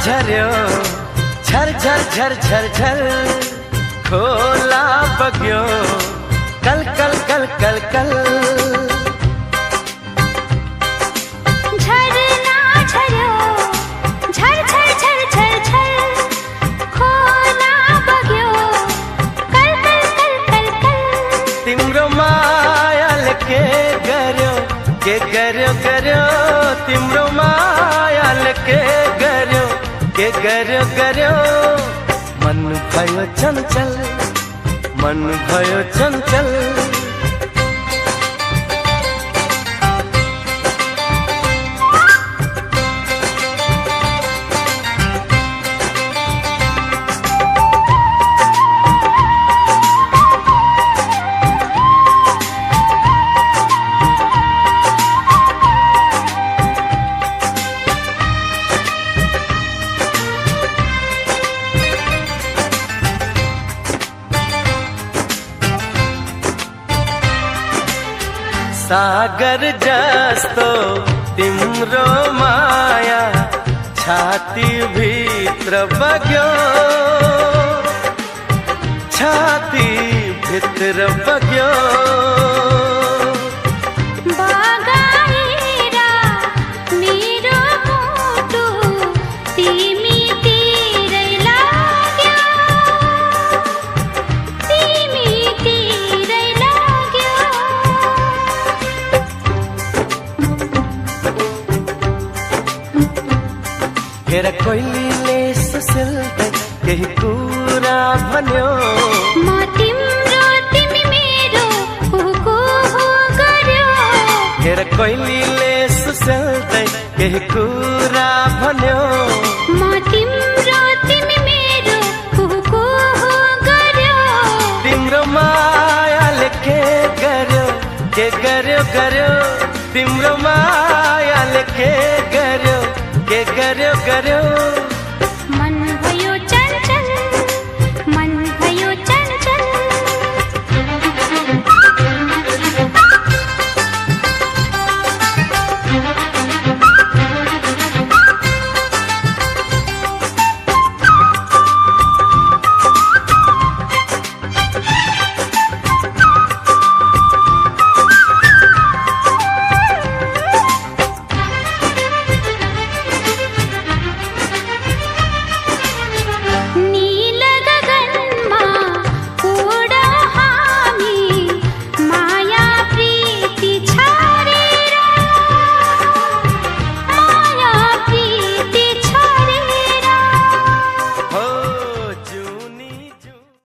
झर्यो झर झर झर झर झर खोला बग्यो कल कल कल कल कल झरना झर्यो झर झर झर झर झर खोला बग्यो कल कल कल कल कल तिम्रो मायाल के गर्यो गर्यो तिम्रो मायाल के गर्यो मन भयो चञ्चल मन भयो चञ्चल सागर जस्तो तिम्रो माया छाती भित्र बग्यो छाती भित्र बग्यो बगाएर मेरो मुटु तिमीतिरै लाग्यो तिमीतिरै लाग्यो हेर कोइलीले सुसिल्दै केही कुरा भन्यो म तिम्रो तिमी मेरो कुहु गर्यो हेर कोइलीले सुसिल्दै केही कुरा भन्यो म तिम्रो तिमी मेरो कुहु गर्यो तिम्रो मायाले के गर्यो गर्यो तिम्रो मायाले के गर्यो गर्यो